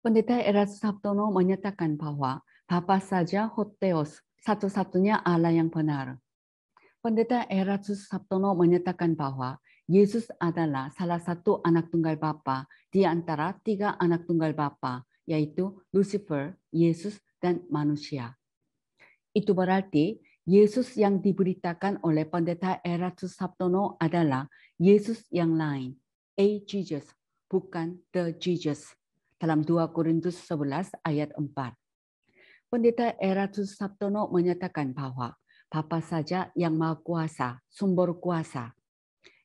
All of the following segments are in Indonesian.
Pendeta Erastus Sabtono menyatakan bahwa Bapa saja Hotheos, satu-satunya Allah yang benar. Pendeta Erastus Sabtono menyatakan bahwa Yesus adalah salah satu anak tunggal Bapa di antara 3 anak tunggal Bapa, yaitu Lucifer, Yesus, dan manusia. Itu berarti Yesus yang diberitakan oleh Pendeta Erastus Sabtono adalah Yesus yang lain, a Jesus, bukan the Jesus, dalam 2 Korintus 11 ayat 4. Pendeta Erastus Sabtono menyatakan bahwa Bapa saja yang Maha Kuasa, sumber kuasa.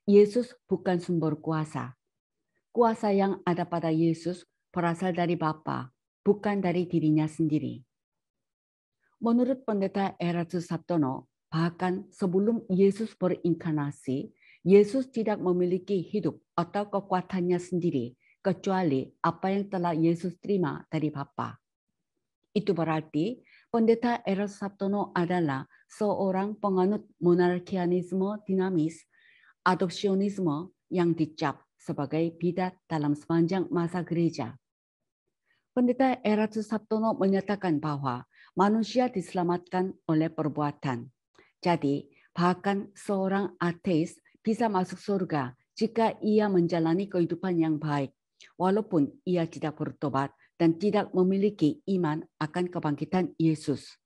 Yesus bukan sumber kuasa. Kuasa yang ada pada Yesus berasal dari Bapa, bukan dari dirinya sendiri. Menurut Pendeta Erastus Sabtono, bahkan sebelum Yesus berinkarnasi, Yesus tidak memiliki hidup atau kekuatannya sendiri, kecuali apa yang telah Yesus terima dari Bapa. Itu berarti Pendeta Erastus Sabtono adalah seorang penganut monarkianisme dinamis, adopsionisme yang dicap sebagai bidat dalam sepanjang masa gereja. Pendeta Erastus Sabtono menyatakan bahwa manusia diselamatkan oleh perbuatan. Jadi, bahkan seorang ateis bisa masuk surga jika ia menjalani kehidupan yang baik, walaupun ia tidak bertobat dan tidak memiliki iman akan kebangkitan Yesus.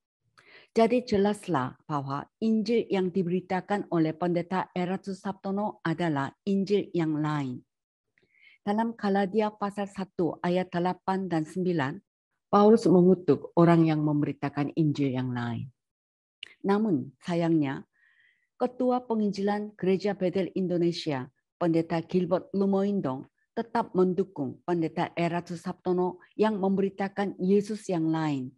Jadi jelaslah bahwa Injil yang diberitakan oleh Pendeta Erastus Sabtono adalah Injil yang lain. Dalam Galatia pasal 1 ayat 8 dan 9, Paulus mengutuk orang yang memberitakan Injil yang lain. Namun sayangnya, Ketua Penginjilan Gereja Bethel Indonesia, Pendeta Gilbert Lumoindong, tetap mendukung Pendeta Erastus Sabtono yang memberitakan Yesus yang lain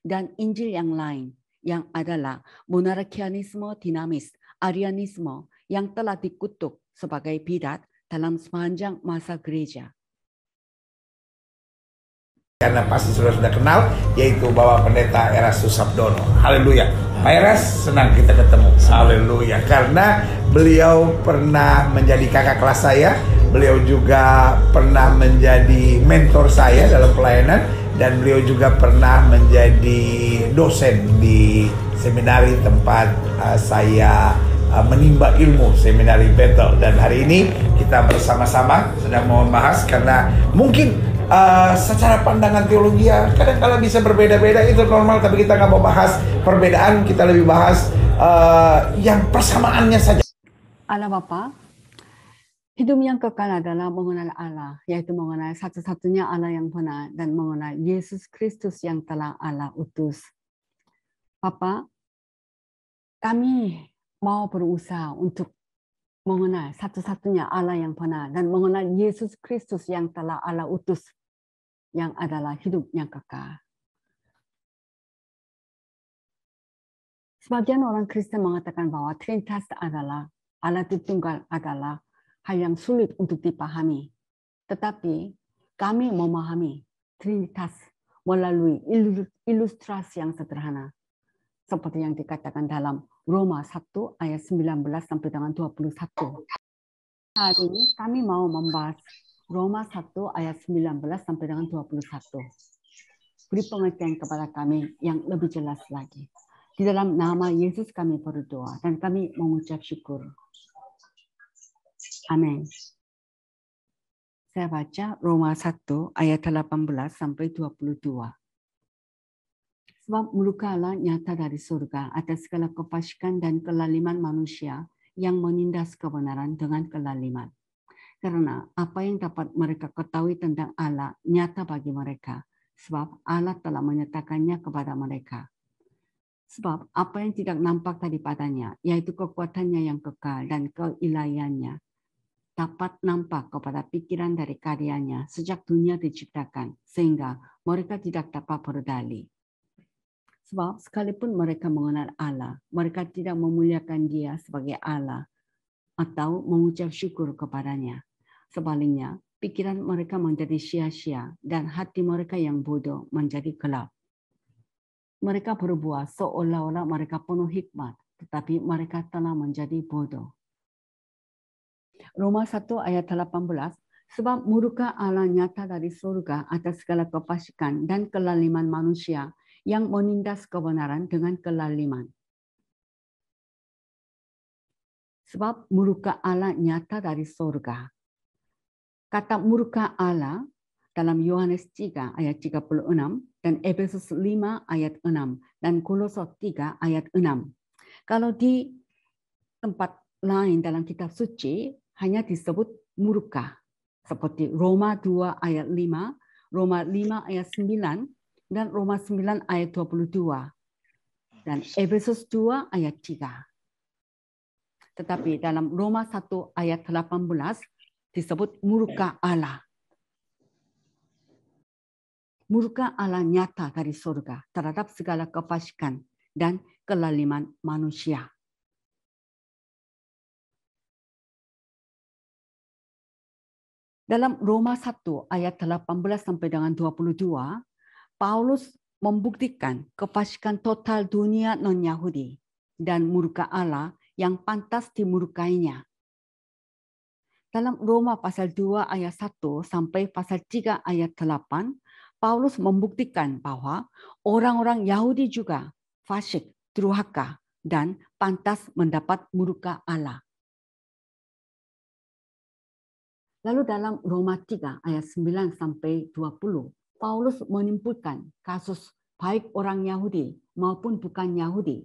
dan Injil yang lain, yang adalah monarkianisme dinamis, Arianisme yang telah dikutuk sebagai bidat dalam sepanjang masa gereja. Karena pasti sudah kenal, yaitu Bapak Pendeta Erastus Sabtono. Haleluya. Pak Eras, senang kita ketemu. Haleluya. Karena beliau pernah menjadi kakak kelas saya, beliau juga pernah menjadi mentor saya dalam pelayanan, dan beliau juga pernah menjadi dosen di seminari tempat saya menimba ilmu, seminari Bethel. Dan hari ini kita bersama-sama sedang mau membahas, karena mungkin secara pandangan teologi ya kadang-kala bisa berbeda-beda, itu normal, tapi kita nggak mau bahas perbedaan, kita lebih bahas yang persamaannya saja. Allah Bapa, hidup yang kekal adalah mengenal Allah, yaitu mengenal satu-satunya Allah yang benar dan mengenal Yesus Kristus yang telah Allah utus. Bapa, kami mau berusaha untuk mengenal satu-satunya Allah yang benar dan mengenal Yesus Kristus yang telah Allah utus, yang adalah hidup yang kekal. Sebagian orang Kristen mengatakan bahwa Trinitas adalah Allah Tritunggal adalah hal yang sulit untuk dipahami. Tetapi kami memahami Trinitas melalui ilustrasi yang sederhana, seperti yang dikatakan dalam Roma 1 ayat 19 sampai dengan 21. Hari ini kami mau membahas Roma 1 ayat 19 sampai dengan 21. Beri pengertian kepada kami yang lebih jelas lagi. Di dalam nama Yesus kami berdoa dan kami mengucap syukur. Amin. Saya baca Roma 1 ayat 18 sampai 22. Sebab murka Allah nyata dari surga atas segala kefasikan dan kelaliman manusia yang menindas kebenaran dengan kelaliman. Karena apa yang dapat mereka ketahui tentang Allah nyata bagi mereka, sebab Allah telah menyatakannya kepada mereka. Sebab apa yang tidak nampak daripadanya, yaitu kekuatannya yang kekal dan keilahiannya, dapat nampak kepada pikiran dari karyanya sejak dunia diciptakan, sehingga mereka tidak dapat berdalih. Sebab sekalipun mereka mengenal Allah, mereka tidak memuliakan Dia sebagai Allah atau mengucap syukur kepadanya. Sebaliknya, pikiran mereka menjadi sia-sia dan hati mereka yang bodoh menjadi gelap. Mereka berbuat seolah-olah mereka penuh hikmat, tetapi mereka telah menjadi bodoh. Roma 1 ayat 18, Sebab murka Allah nyata dari surga atas segala kefasikan dan kelaliman manusia yang menindas kebenaran dengan kelaliman. Sebab murka Allah nyata dari surga. Kata murka Allah dalam Yohanes 3 ayat 36 dan Efesus 5 ayat 6 dan Kolose 3 ayat 6. Kalau di tempat lain dalam kitab suci hanya disebut murka. Seperti Roma 2 ayat 5, Roma 5 ayat 9, dan Roma 9 ayat 22. Dan Efesus 2 ayat 3. Tetapi dalam Roma 1 ayat 18 disebut murka Allah. Murka Allah nyata dari surga terhadap segala kefasikan dan kelaliman manusia. Dalam Roma 1 ayat 18 sampai dengan 22, Paulus membuktikan kefasikan total dunia non-Yahudi dan murka Allah yang pantas dimurkainya. Dalam Roma pasal 2 ayat 1 sampai pasal 3 ayat 8, Paulus membuktikan bahwa orang-orang Yahudi juga fasik, durhaka, dan pantas mendapat murka Allah. Lalu dalam Roma 3 ayat 9 sampai 20, Paulus menyimpulkan kasus baik orang Yahudi maupun bukan Yahudi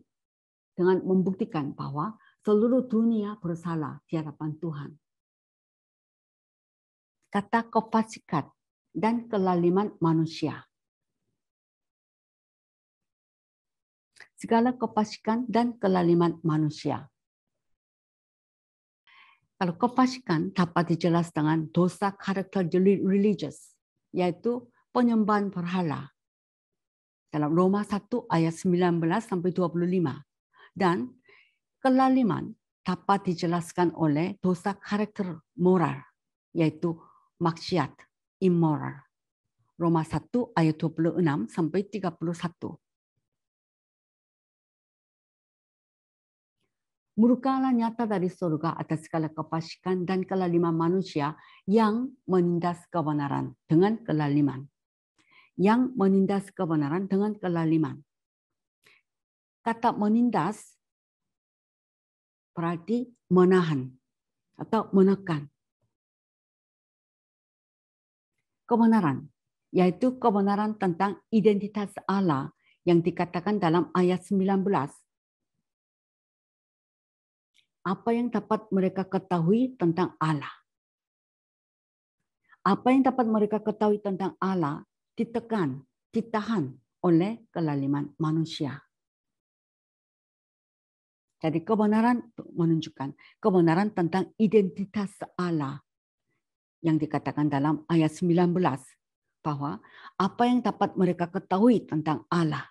dengan membuktikan bahwa seluruh dunia bersalah di hadapan Tuhan. Kata kefasikan dan kelaliman manusia. Segala kefasikan dan kelaliman manusia. Kalau kefasikan dapat dijelas dengan dosa karakter religious, yaitu penyembahan berhala. Dalam Roma 1 ayat 19 sampai 25. Dan kelaliman dapat dijelaskan oleh dosa karakter moral, yaitu maksiat, immoral. Roma 1 ayat 26 sampai 31. Murka Allah nyata dari surga atas segala kefasikan dan kelaliman manusia yang menindas kebenaran dengan kelaliman. Yang menindas kebenaran dengan kelaliman. Kata menindas berarti menahan atau menekan. Kebenaran, yaitu kebenaran tentang identitas Allah yang dikatakan dalam ayat 19. Apa yang dapat mereka ketahui tentang Allah? Apa yang dapat mereka ketahui tentang Allah ditekan, ditahan oleh kelaliman manusia. Jadi kebenaran menunjukkan kebenaran tentang identitas Allah yang dikatakan dalam ayat 19 bahwa apa yang dapat mereka ketahui tentang Allah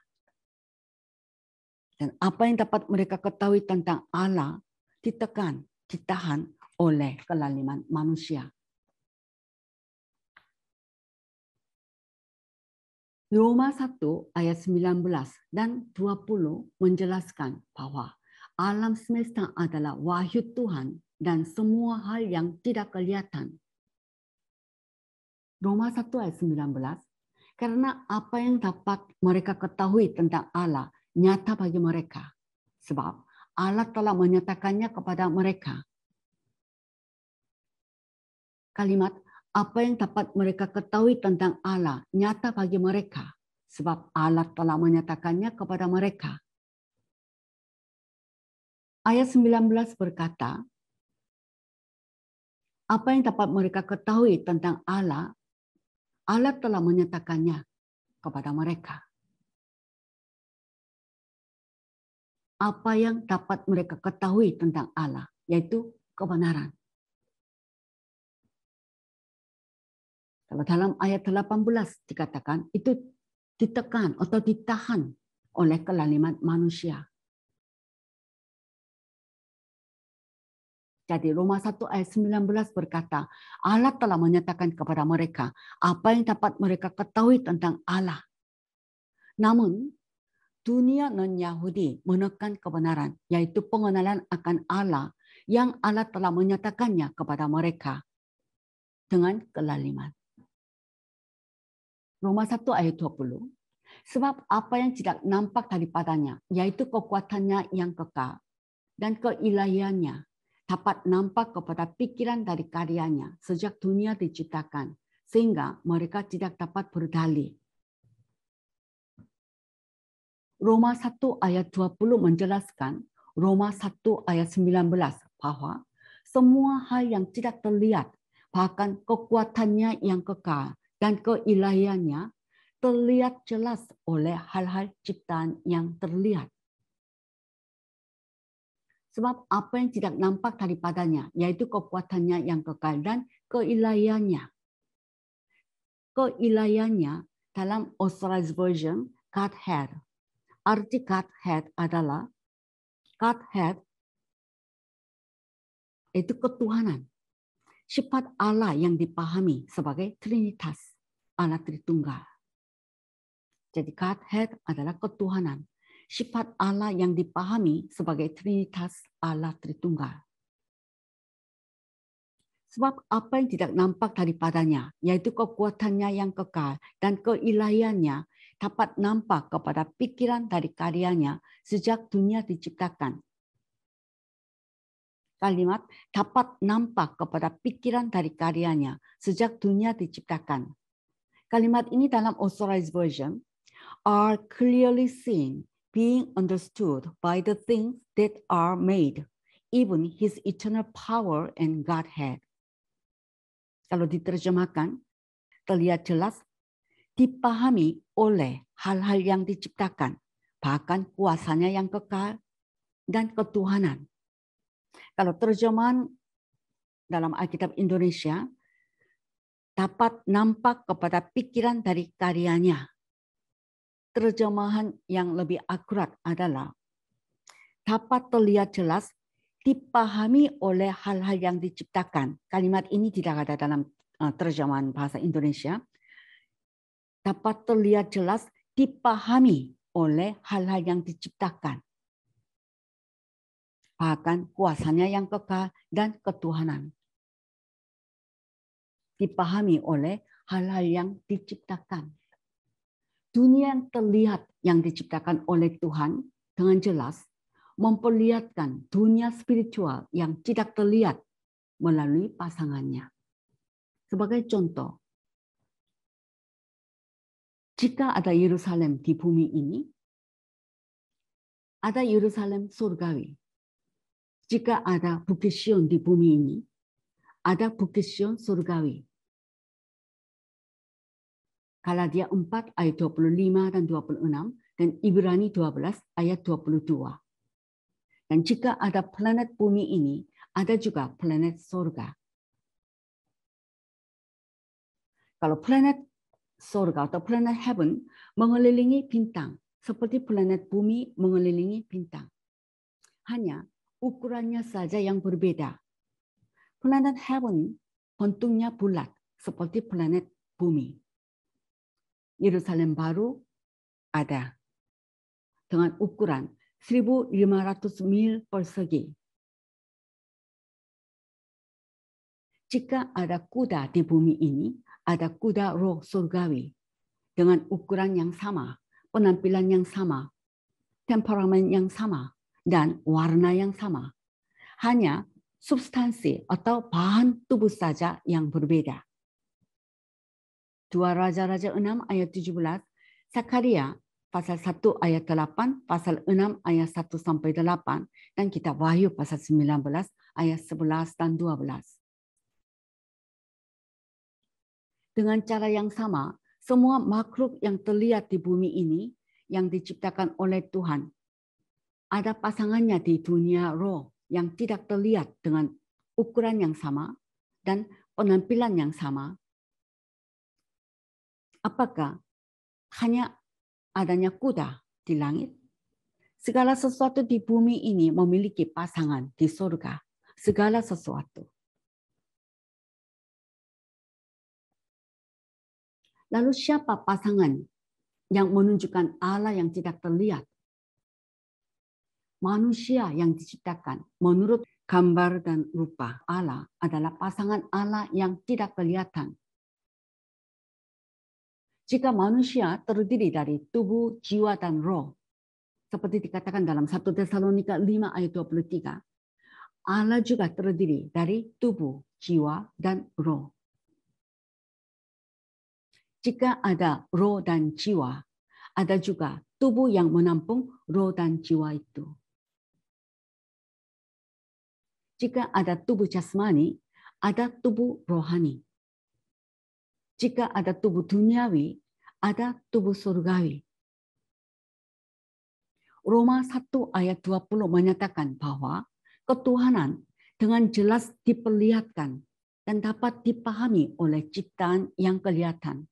dan apa yang dapat mereka ketahui tentang Allah ditekan, ditahan oleh kelaliman manusia. Roma 1 ayat 19 dan 20 menjelaskan bahwa alam semesta adalah wahyu Tuhan dan semua hal yang tidak kelihatan. Roma 1 ayat 19, karena apa yang dapat mereka ketahui tentang Allah nyata bagi mereka. Sebab Allah telah menyatakannya kepada mereka. Kalimat apa yang dapat mereka ketahui tentang Allah nyata bagi mereka. Sebab Allah telah menyatakannya kepada mereka. Ayat 19 berkata, apa yang dapat mereka ketahui tentang Allah, Allah telah menyatakannya kepada mereka. Apa yang dapat mereka ketahui tentang Allah, yaitu kebenaran. Kalau dalam ayat 18 dikatakan, itu ditekan atau ditahan oleh kelaliman manusia. Jadi Roma 1 ayat 19 berkata, Allah telah menyatakan kepada mereka apa yang dapat mereka ketahui tentang Allah. Namun, dunia non-Yahudi menekan kebenaran, yaitu pengenalan akan Allah yang Allah telah menyatakannya kepada mereka. dengan kelaliman. Roma 1 ayat 20. Sebab apa yang tidak nampak daripadanya, yaitu kekuatannya yang kekal dan keilahiannya, dapat nampak kepada pikiran dari karyanya sejak dunia diciptakan, sehingga mereka tidak dapat berdalih. Roma 1 ayat 20 menjelaskan Roma 1 ayat 19 bahwa semua hal yang tidak terlihat, bahkan kekuatannya yang kekal dan keilahiannya, terlihat jelas oleh hal-hal ciptaan yang terlihat. Sebab apa yang tidak nampak daripadanya, yaitu kekuatannya yang kekal dan keilahiannya. Keilahiannya dalam Authorized Version, Godhead. Arti Godhead adalah Godhead itu ketuhanan. Sifat Allah yang dipahami sebagai Trinitas, Allah Tritunggal. Jadi Godhead adalah ketuhanan. Sifat Allah yang dipahami sebagai Trinitas, Allah Tritunggal. Sebab apa yang tidak nampak daripadanya, yaitu kekuatannya yang kekal dan keilahiannya, dapat nampak kepada pikiran dari karyanya sejak dunia diciptakan. Kalimat dapat nampak kepada pikiran dari karyanya sejak dunia diciptakan. Kalimat ini dalam Authorized Version are clearly seen, being understood by the things that are made, even his eternal power and Godhead. Kalau diterjemahkan, terlihat jelas, dipahami oleh hal-hal yang diciptakan, bahkan kuasanya yang kekal dan ketuhanan. Kalau terjemahan dalam Alkitab Indonesia, dapat nampak kepada pikiran dari karyanya. Terjemahan yang lebih akurat adalah dapat terlihat jelas, dipahami oleh hal-hal yang diciptakan. Kalimat ini tidak ada dalam terjemahan bahasa Indonesia. Dapat terlihat jelas, dipahami oleh hal-hal yang diciptakan. Bahkan kuasanya yang kekal dan ketuhanan. Dipahami oleh hal-hal yang diciptakan. Dunia yang terlihat yang diciptakan oleh Tuhan dengan jelas memperlihatkan dunia spiritual yang tidak terlihat melalui pasangannya. Sebagai contoh, jika ada Yerusalem di bumi ini, ada Yerusalem surgawi. Jika ada Bukit Sion di bumi ini, ada Bukit Sion surgawi. Galatia 4 ayat 25 dan 26 dan Ibrani 12 ayat 22. Dan jika ada planet bumi ini, ada juga planet surga. Kalau planet surga atau planet heaven mengelilingi bintang, seperti planet bumi mengelilingi bintang. Hanya ukurannya saja yang berbeda. Planet heaven bentuknya bulat seperti planet bumi. Yerusalem baru ada dengan ukuran 1.500 mil persegi. Jika ada kuda di bumi ini, ada kuda roh surgawi dengan ukuran yang sama, penampilan yang sama, temperamen yang sama, dan warna yang sama. Hanya substansi atau bahan tubuh saja yang berbeda. 2 Raja-Raja 6 ayat 17, Zakaria pasal 1 ayat 8, pasal 6 ayat 1 sampai 8, dan kitab Wahyu pasal 19 ayat 11 dan 12. Dengan cara yang sama, semua makhluk yang terlihat di bumi ini yang diciptakan oleh Tuhan, ada pasangannya di dunia roh yang tidak terlihat dengan ukuran yang sama dan penampilan yang sama. Apakah hanya adanya kuda di langit? Segala sesuatu di bumi ini memiliki pasangan di surga. Segala sesuatu. Lalu siapa pasangan yang menunjukkan Allah yang tidak terlihat? Manusia yang diciptakan menurut gambar dan rupa Allah adalah pasangan Allah yang tidak kelihatan. Jika manusia terdiri dari tubuh, jiwa, dan roh, seperti dikatakan dalam 1 Tesalonika 5 ayat 23, Allah juga terdiri dari tubuh, jiwa, dan roh. Jika ada roh dan jiwa, ada juga tubuh yang menampung roh dan jiwa itu. Jika ada tubuh jasmani, ada tubuh rohani. Jika ada tubuh duniawi, ada tubuh surgawi. Roma 1 ayat 20 menyatakan bahwa ketuhanan dengan jelas diperlihatkan dan dapat dipahami oleh ciptaan yang kelihatan.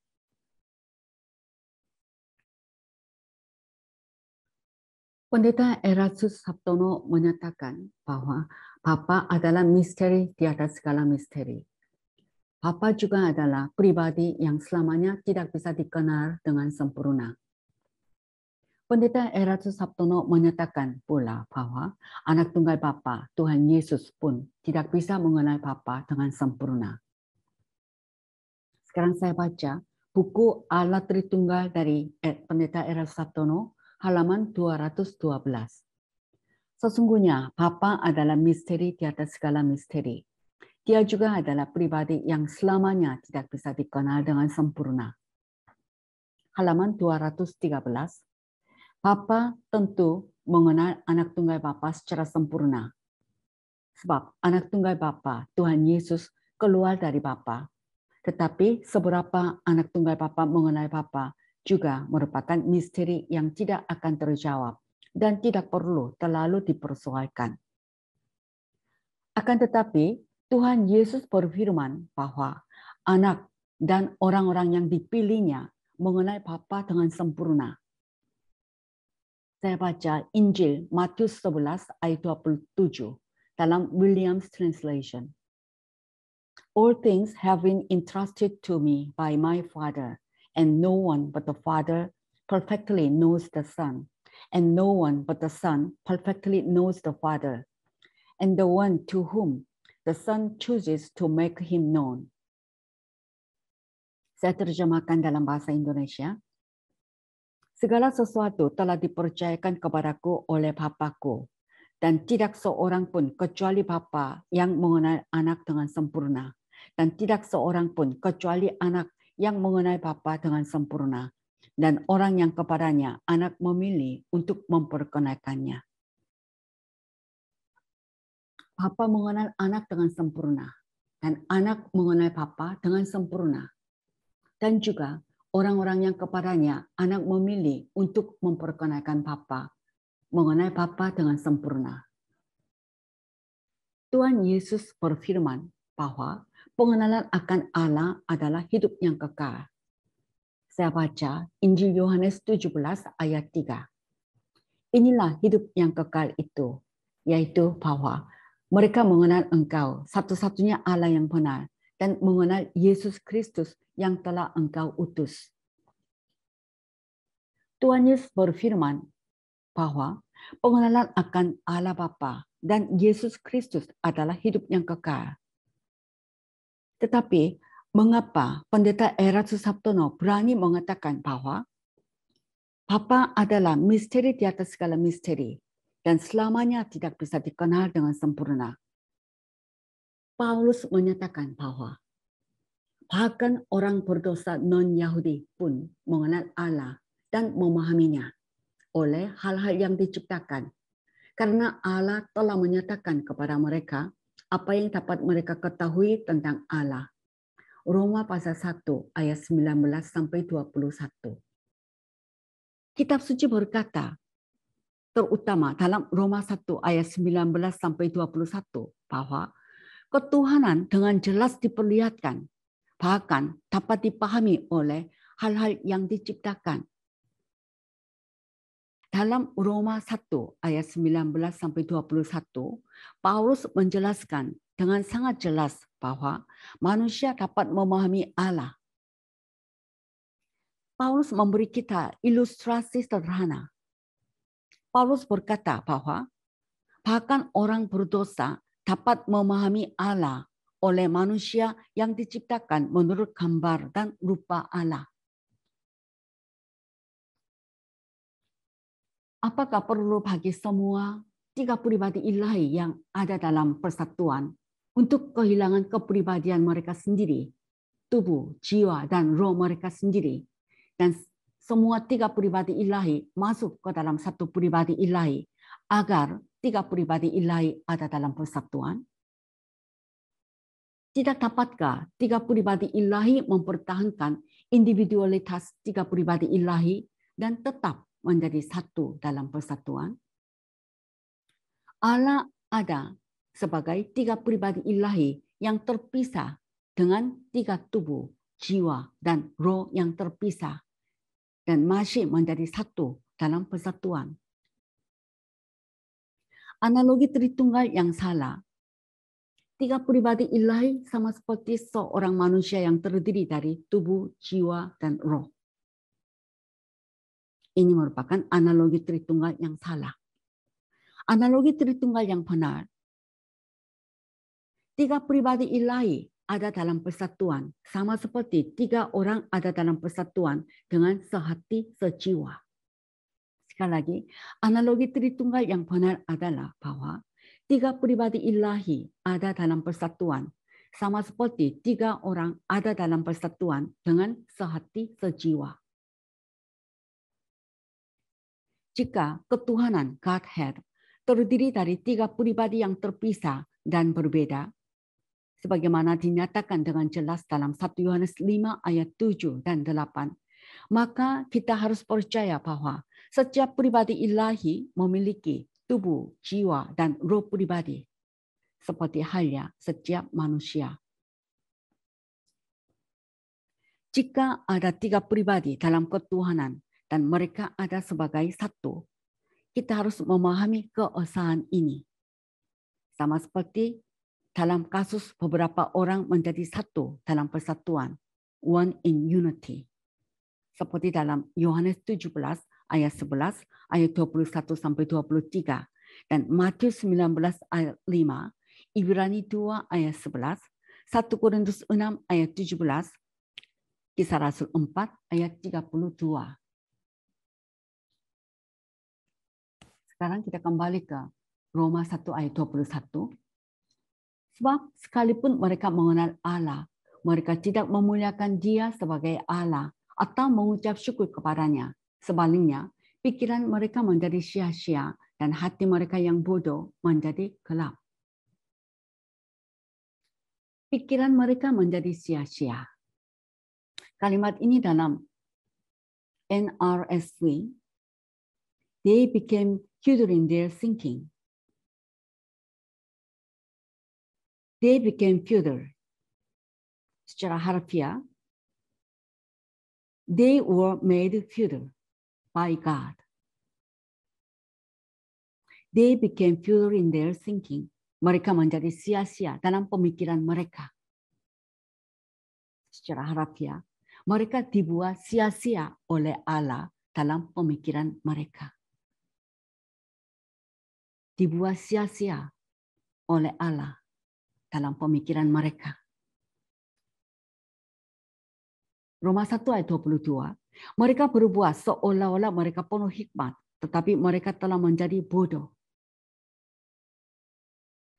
Pendeta Erastus Sabtono menyatakan bahwa Bapa adalah misteri di atas segala misteri. Bapa juga adalah pribadi yang selamanya tidak bisa dikenal dengan sempurna. Pendeta Erastus Sabtono menyatakan pula bahwa anak tunggal Bapa, Tuhan Yesus pun tidak bisa mengenal Bapa dengan sempurna. Sekarang saya baca buku Allah Tritunggal dari Pendeta Erastus Sabtono, halaman 212. Sesungguhnya Bapa adalah misteri di atas segala misteri. Dia juga adalah pribadi yang selamanya tidak bisa dikenal dengan sempurna. Halaman 213. Bapa tentu mengenal anak tunggal Bapa secara sempurna. Sebab anak tunggal Bapa, Tuhan Yesus, keluar dari Bapa. Tetapi seberapa anak tunggal Bapa mengenal Bapa juga merupakan misteri yang tidak akan terjawab dan tidak perlu terlalu dipersoalkan. Akan tetapi, Tuhan Yesus berfirman bahwa anak dan orang-orang yang dipilihnya mengenal Bapa dengan sempurna. Saya baca Injil Matius 11 ayat 27 dalam Williams Translation. All things have been entrusted to me by my Father, and no one but the Father perfectly knows the Son, and no one but the Son perfectly knows the Father, and the one to whom the Son chooses to make him known. Saya terjemahkan dalam bahasa Indonesia. Segala sesuatu telah dipercayakan kepadaku oleh Bapa-Ku, dan tidak seorang pun kecuali Bapa yang mengenal anak dengan sempurna, dan tidak seorang pun kecuali anak yang mengenal Bapa dengan sempurna, dan orang yang kepadanya anak memilih untuk memperkenalkannya. Bapa mengenal anak dengan sempurna, dan anak mengenal Bapa dengan sempurna, dan juga orang-orang yang kepadanya anak memilih untuk memperkenalkan Bapa, mengenai Bapa dengan sempurna. Tuhan Yesus berfirman bahwa pengenalan akan Allah adalah hidup yang kekal. Saya baca Injil Yohanes 17 ayat 3. Inilah hidup yang kekal itu, yaitu bahwa mereka mengenal Engkau, satu-satunya Allah yang benar, dan mengenal Yesus Kristus yang telah Engkau utus. Tuhan Yesus berfirman bahwa pengenalan akan Allah Bapa dan Yesus Kristus adalah hidup yang kekal. Tetapi mengapa Pendeta Erastus Sabtono berani mengatakan bahwa Bapa adalah misteri di atas segala misteri dan selamanya tidak bisa dikenal dengan sempurna? Paulus menyatakan bahwa bahkan orang berdosa non-Yahudi pun mengenal Allah dan memahaminya oleh hal-hal yang diciptakan, karena Allah telah menyatakan kepada mereka apa yang dapat mereka ketahui tentang Allah. Roma pasal 1 ayat 19 sampai 21. Kitab suci berkata, terutama dalam Roma 1 ayat 19 sampai 21, bahwa ketuhanan dengan jelas diperlihatkan, bahkan dapat dipahami oleh hal-hal yang diciptakan. Dalam Roma 1 ayat 19 sampai 21, Paulus menjelaskan dengan sangat jelas bahwa manusia dapat memahami Allah. Paulus memberi kita ilustrasi sederhana. Paulus berkata bahwa bahkan orang berdosa dapat memahami Allah oleh manusia yang diciptakan menurut gambar dan rupa Allah. Apakah perlu bagi semua tiga pribadi ilahi yang ada dalam persatuan untuk kehilangan kepribadian mereka sendiri, tubuh, jiwa, dan roh mereka sendiri, dan semua tiga pribadi ilahi masuk ke dalam satu pribadi ilahi agar tiga pribadi ilahi ada dalam persatuan? Tidak dapatkah tiga pribadi ilahi mempertahankan individualitas tiga pribadi ilahi dan tetap menjadi satu dalam persatuan? Allah ada sebagai tiga pribadi ilahi yang terpisah dengan tiga tubuh, jiwa, dan roh yang terpisah dan masih menjadi satu dalam persatuan. Analogi Tritunggal yang salah. Tiga pribadi ilahi sama seperti seorang manusia yang terdiri dari tubuh, jiwa, dan roh. Ini merupakan analogi Tritunggal yang salah. Analogi Tritunggal yang benar. Tiga pribadi ilahi ada dalam persatuan, sama seperti tiga orang ada dalam persatuan dengan sehati, sejiwa. Sekali lagi, analogi Tritunggal yang benar adalah bahwa tiga pribadi ilahi ada dalam persatuan, sama seperti tiga orang ada dalam persatuan dengan sehati, sejiwa. Jika ketuhanan Godhead terdiri dari tiga pribadi yang terpisah dan berbeda, sebagaimana dinyatakan dengan jelas dalam 1 Yohanes 5 ayat 7 dan 8, maka kita harus percaya bahwa setiap pribadi ilahi memiliki tubuh, jiwa, dan roh pribadi, seperti halnya setiap manusia. Jika ada tiga pribadi dalam ketuhanan dan mereka ada sebagai satu, kita harus memahami keesahan ini. Sama seperti dalam kasus beberapa orang menjadi satu dalam persatuan, one in unity. Seperti dalam Yohanes 17 ayat 11, ayat 21 sampai 23, dan Matius 19 ayat 5, Ibrani 2 ayat 11, 1 Korintus 6 ayat 17, Kisah Rasul 4 ayat 32. Sekarang kita kembali ke Roma 1 ayat 21. Sebab sekalipun mereka mengenal Allah, mereka tidak memuliakan Dia sebagai Allah atau mengucap syukur kepadanya. Sebaliknya, pikiran mereka menjadi sia-sia dan hati mereka yang bodoh menjadi gelap. Pikiran mereka menjadi sia-sia. Kalimat ini dalam NRSV, they became futile in their thinking. They became futile. Secara harfiah, they were made futile by God. They became futile in their thinking. Mereka menjadi sia-sia dalam pemikiran mereka. Secara harfiah, mereka dibuat sia-sia oleh Allah dalam pemikiran mereka. Dibuat sia-sia oleh Allah dalam pemikiran mereka. Roma 1 ayat 22, mereka berbuat seolah-olah mereka penuh hikmat, tetapi mereka telah menjadi bodoh.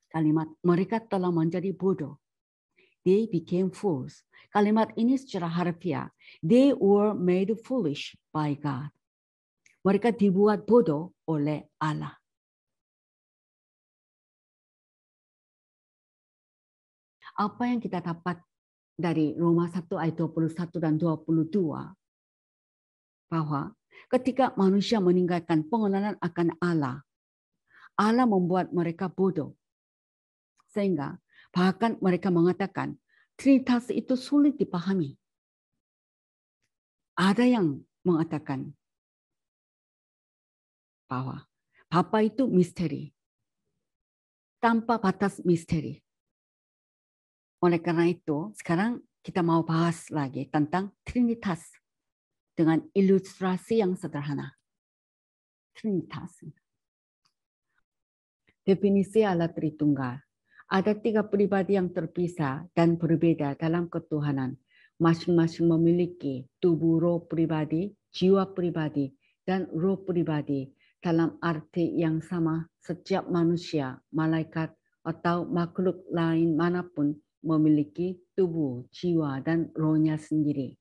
Kalimat mereka telah menjadi bodoh. They became fools. Kalimat ini secara harfiah, they were made foolish by God. Mereka dibuat bodoh oleh Allah. Apa yang kita dapat dari Roma 1 ayat 21 dan 22, bahwa ketika manusia meninggalkan pengenalan akan Allah, Allah membuat mereka bodoh. Sehingga bahkan mereka mengatakan Trinitas itu sulit dipahami. Ada yang mengatakan bahwa Bapa itu misteri, tanpa batas misteri. Oleh karena itu, sekarang kita mau bahas lagi tentang Trinitas dengan ilustrasi yang sederhana. Trinitas. Definisi Allah Tritunggal. Ada 3 pribadi yang terpisah dan berbeda dalam ketuhanan. Masing-masing memiliki tubuh roh pribadi, jiwa pribadi, dan roh pribadi dalam arti yang sama. Setiap manusia, malaikat, atau makhluk lain manapun memiliki tubuh, jiwa, dan rohnya sendiri.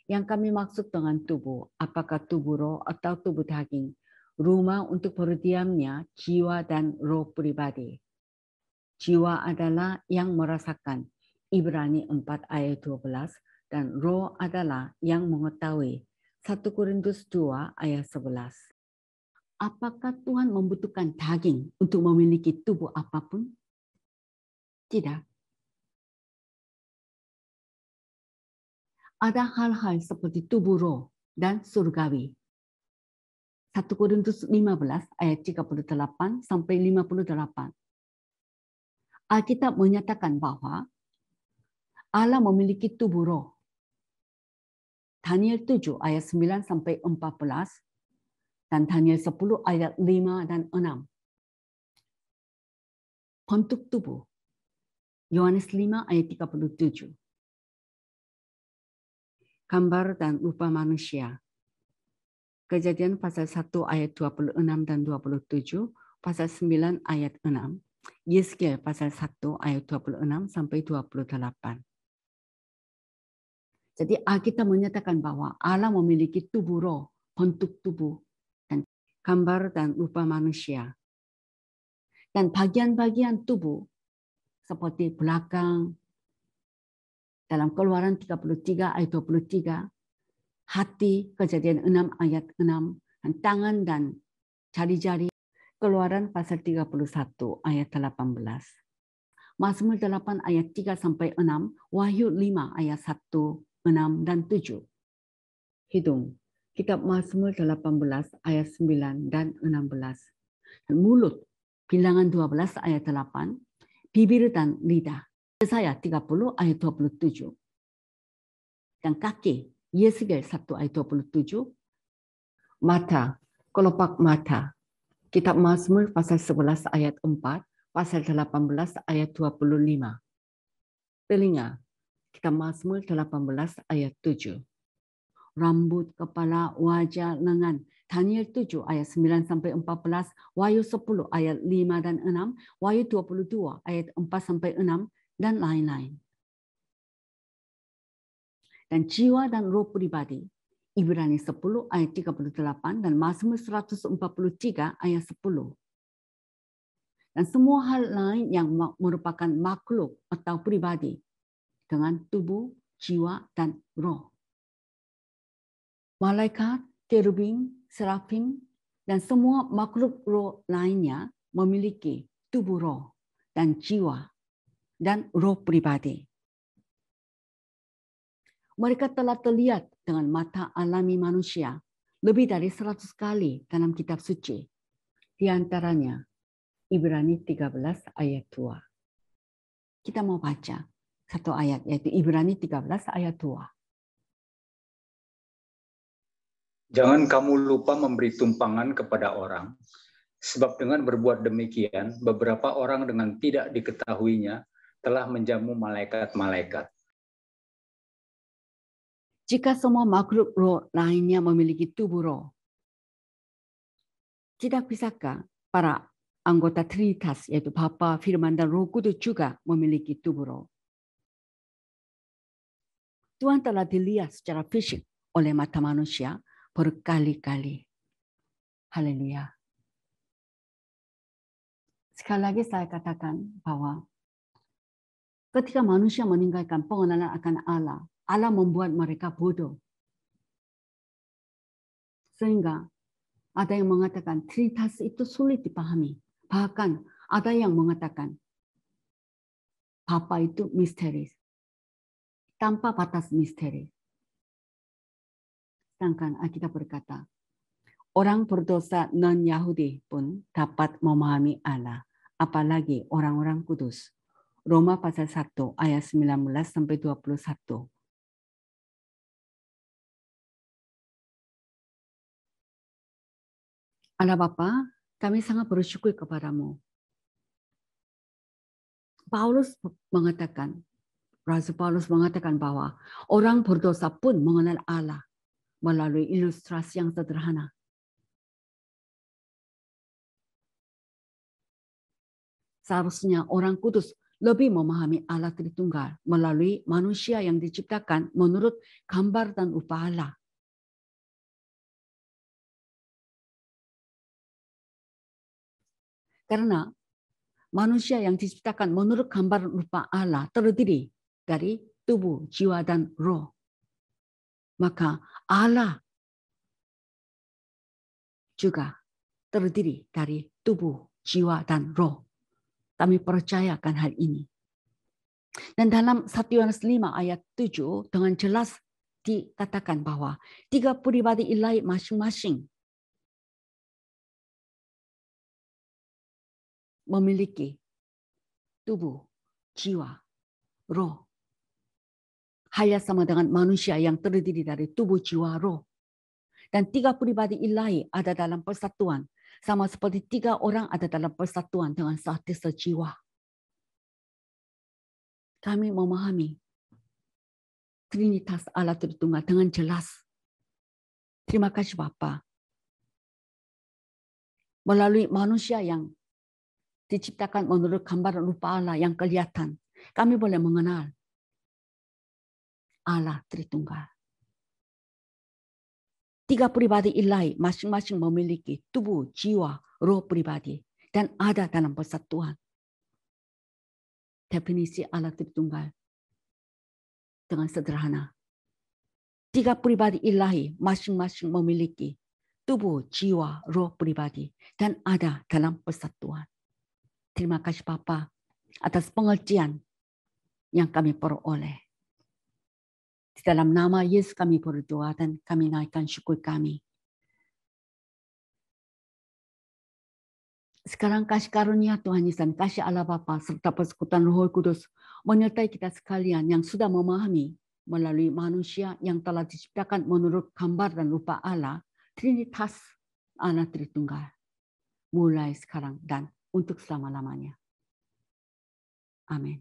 Yang kami maksud dengan tubuh, apakah tubuh roh atau tubuh daging? Rumah untuk berdiamnya jiwa dan roh pribadi. Jiwa adalah yang merasakan, Ibrani 4 ayat 12, dan roh adalah yang mengetahui, 1 Korintus 2 ayat 11. Apakah Tuhan membutuhkan daging untuk memiliki tubuh apapun? Tidak. Ada hal-hal seperti tubuh roh dan surgawi. 1 Korintus 15 ayat 38 sampai 58. Alkitab menyatakan bahwa Allah memiliki tubuh roh. Daniel 7 ayat 9 sampai 14 dan Daniel 10 ayat 5 dan 6. Bentuk tubuh. Yohanes 5 ayat 37. Gambar dan rupa manusia. Kejadian pasal 1 ayat 26 dan 27, pasal 9 ayat 6. Yeskiel pasal 1 ayat 26 sampai 28. Jadi Alkitab menyatakan bahwa Allah memiliki tubuh roh, bentuk tubuh, dan gambar dan rupa manusia. Dan bagian-bagian tubuh seperti belakang, dalam Keluaran 33 ayat 23, hati, Kejadian 6 ayat 6, dan tangan dan jari-jari, Keluaran pasal 31 ayat 18. Mazmur 8 ayat 3 sampai 6, Wahyu 5 ayat 1, 6 dan 7. Hidung. Kitab Mazmur 18 ayat 9 dan 16. Dan mulut. Bilangan 12 ayat 8. Bibir dan lidah. Yesaya 30 ayat 27. Dan kaki. Yeskiel 1 ayat 27. Mata. Kelopak mata. Kitab Mazmur pasal 11 ayat 4. Pasal 18 ayat 25. Telinga. Kitab Mazmur 18 ayat 7. Rambut, kepala, wajah, lengan. Daniel 7 ayat 9 sampai 14, Wahyu 10 ayat 5 dan 6, Wahyu 22 ayat 4 sampai 6 dan lain-lain. Dan jiwa dan roh pribadi. Ibrani 10 ayat 38 dan Mazmur 143 ayat 10. Dan semua hal lain yang merupakan makhluk atau pribadi dengan tubuh, jiwa, dan roh. Malaikat, kerubim, serafim, dan semua makhluk roh lainnya memiliki tubuh roh dan jiwa dan roh pribadi. Mereka telah terlihat dengan mata alami manusia lebih dari 100 kali dalam kitab suci. Di antaranya Ibrani 13 ayat 2. Kita mau baca satu ayat, yaitu Ibrani 13 ayat 2. Jangan kamu lupa memberi tumpangan kepada orang, sebab dengan berbuat demikian, beberapa orang dengan tidak diketahuinya telah menjamu malaikat-malaikat. Jika semua makhluk roh lainnya memiliki tubuh roh, tidak bisakah para anggota Trinitas, yaitu Bapa, Firman, dan Roh Kudus juga memiliki tubuh roh? Tuhan telah dilihat secara fisik oleh mata manusia berkali-kali. Haleluya. Sekali lagi saya katakan bahwa ketika manusia meninggalkan pengenalan akan Allah, Allah membuat mereka bodoh. Sehingga ada yang mengatakan Trinitas itu sulit dipahami. Bahkan ada yang mengatakan Bapa itu misteri. Tanpa batas misteri. Sedangkan Alkitab berkata, orang berdosa non-Yahudi pun dapat memahami Allah, apalagi orang-orang kudus. Roma pasal 1 ayat 19 sampai 21. Allah Bapa, kami sangat bersyukur kepadamu. Rasul Paulus mengatakan bahwa orang berdosa pun mengenal Allah melalui ilustrasi yang sederhana. Seharusnya orang kudus lebih memahami Allah Tritunggal melalui manusia yang diciptakan menurut gambar dan rupa Allah. Karena manusia yang diciptakan menurut gambar rupa Allah terdiri dari tubuh, jiwa, dan roh. Maka Allah juga terdiri dari tubuh, jiwa, dan roh. Kami percayakan hal ini. Dan dalam 1 Yohanes 5 ayat 7 dengan jelas dikatakan bahwa 3 pribadi ilahi masing-masing memiliki tubuh, jiwa, roh. Hanya sama dengan manusia yang terdiri dari tubuh, jiwa, roh. Dan 3 pribadi ilahi ada dalam persatuan. Sama seperti 3 orang ada dalam persatuan dengan sehati sejiwa. Kami memahami Trinitas Allah Tritunggal dengan jelas. Terima kasih Bapa. Melalui manusia yang diciptakan menurut gambar rupa Allah yang kelihatan, kami boleh mengenal Allah Tritunggal. 3 pribadi ilahi masing-masing memiliki tubuh, jiwa, roh pribadi dan ada dalam persatuan. Definisi Allah Tritunggal dengan sederhana. 3 pribadi ilahi masing-masing memiliki tubuh, jiwa, roh pribadi dan ada dalam persatuan. Terima kasih Bapa atas pengertian yang kami peroleh. Di dalam nama Yesus kami berdoa dan kami naikkan syukur kami. Sekarang kasih karunia Tuhan Yesus dan kasih Allah Bapa serta persekutuan Roh Kudus menyertai kita sekalian yang sudah memahami melalui manusia yang telah diciptakan menurut gambar dan rupa Allah, Trinitas Allah Tritunggal. Mulai sekarang dan untuk selama-lamanya. Amin.